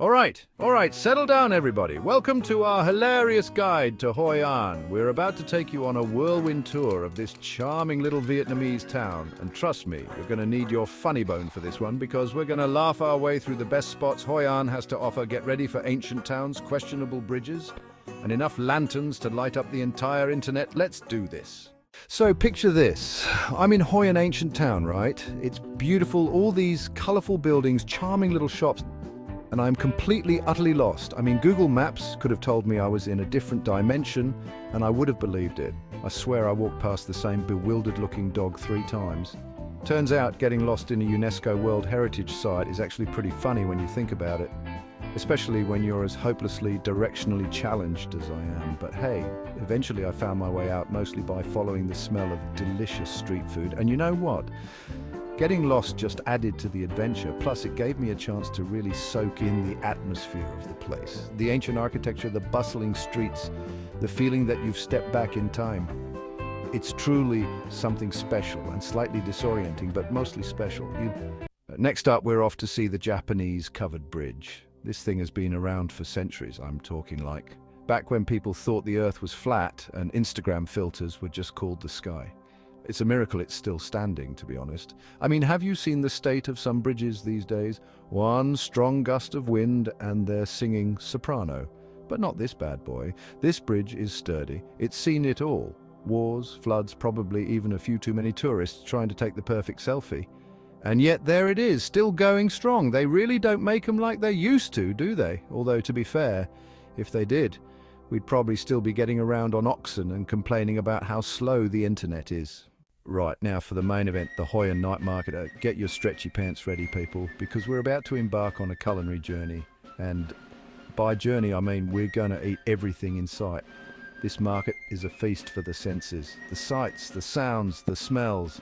All right, settle down everybody. Welcome to our hilarious guide to Hoi An. We're about to take you on a whirlwind tour of this charming little Vietnamese town. And trust me, you're going to need your funny bone for this one because we're going to laugh our way through the best spots Hoi An has to offer. Get ready for ancient towns, questionable bridges, and enough lanterns to light up the entire internet. Let's do this. So picture this. I'm in Hoi An Ancient Town, right? It's beautiful, all these colorful buildings, charming little shops. And I'm completely, utterly lost. I mean, Google Maps could have told me I was in a different dimension, and I would have believed it. I swear I walked past the same bewildered-looking dog 3 times. Turns out getting lost in a UNESCO World Heritage site is actually pretty funny when you think about it, especially when you're as hopelessly directionally challenged as I am. But hey, eventually I found my way out, mostly by following the smell of delicious street food. And you know what? Getting lost just added to the adventure, plus it gave me a chance to really soak in the atmosphere of the place. The ancient architecture, the bustling streets, the feeling that you've stepped back in time. It's truly something special and slightly disorienting, but mostly special. Next up, we're off to see the Japanese covered bridge. This thing has been around for centuries, I'm talking like back when people thought the earth was flat and Instagram filters were just called the sky. It's a miracle it's still standing, to be honest. I mean, have you seen the state of some bridges these days? One strong gust of wind and they're singing soprano. But not this bad boy. This bridge is sturdy. It's seen it all. Wars, floods, probably even a few too many tourists trying to take the perfect selfie. And yet there it is, still going strong. They really don't make them like they used to, do they? Although, to be fair, if they did, we'd probably still be getting around on oxen and complaining about how slow the internet is. Right, now for the main event, the Hoi An Night Market. Get your stretchy pants ready, people, because we're about to embark on a culinary journey. And by journey, I mean we're going to eat everything in sight. This market is a feast for the senses. The sights, the sounds, the smells.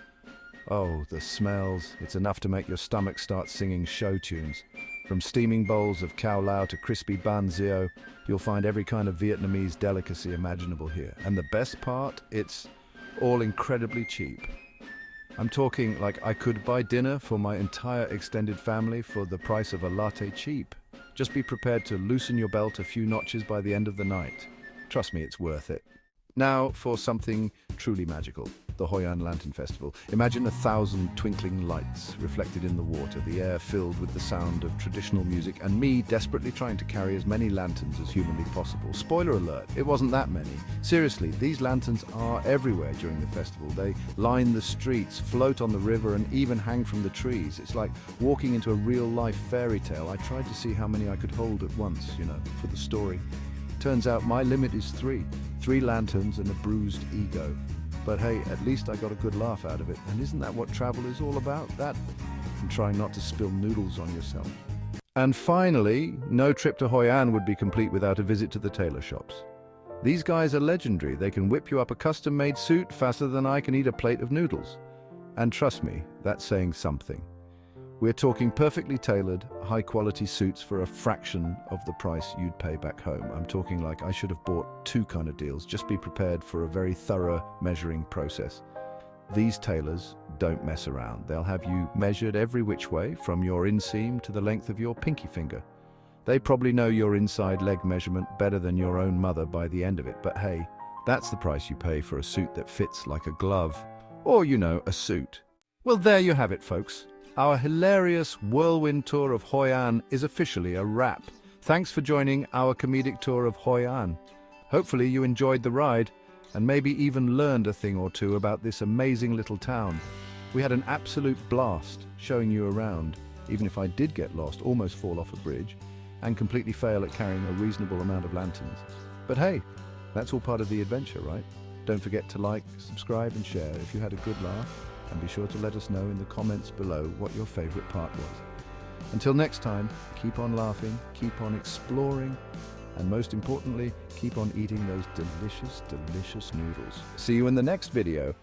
Oh, the smells. It's enough to make your stomach start singing show tunes. From steaming bowls of khao lao to crispy ban zio, you'll find every kind of Vietnamese delicacy imaginable here. And the best part, it's all incredibly cheap. I'm talking like I could buy dinner for my entire extended family for the price of a latte cheap. Just be prepared to loosen your belt a few notches by the end of the night. Trust me, it's worth it. Now for something truly magical, the Hoi An Lantern Festival. Imagine 1,000 twinkling lights reflected in the water, the air filled with the sound of traditional music, and me desperately trying to carry as many lanterns as humanly possible. Spoiler alert, it wasn't that many. Seriously, these lanterns are everywhere during the festival. They line the streets, float on the river, and even hang from the trees. It's like walking into a real-life fairy tale. I tried to see how many I could hold at once, for the story. Turns out my limit is 3. 3 lanterns and a bruised ego. But hey, at least I got a good laugh out of it. And isn't that what travel is all about? That and trying not to spill noodles on yourself. And finally, no trip to Hoi An would be complete without a visit to the Tailor Shops. These guys are legendary. They can whip you up a custom-made suit faster than I can eat a plate of noodles. And trust me, that's saying something. We're talking perfectly tailored, high-quality suits for a fraction of the price you'd pay back home. I'm talking like I should have bought 2 kind of deals. Just be prepared for a very thorough measuring process. These tailors don't mess around. They'll have you measured every which way, from your inseam to the length of your pinky finger. They probably know your inside leg measurement better than your own mother by the end of it. But hey, that's the price you pay for a suit that fits like a glove. Or, a suit. Well, there you have it, folks. Our hilarious whirlwind tour of Hoi An is officially a wrap. Thanks for joining our comedic tour of Hoi An. Hopefully you enjoyed the ride and maybe even learned a thing or two about this amazing little town. We had an absolute blast showing you around, even if I did get lost, almost fall off a bridge, and completely fail at carrying a reasonable amount of lanterns. But hey, that's all part of the adventure, right? Don't forget to like, subscribe and share if you had a good laugh. And be sure to let us know in the comments below what your favorite part was. Until next time, keep on laughing, keep on exploring, and most importantly, keep on eating those delicious, delicious noodles. See you in the next video.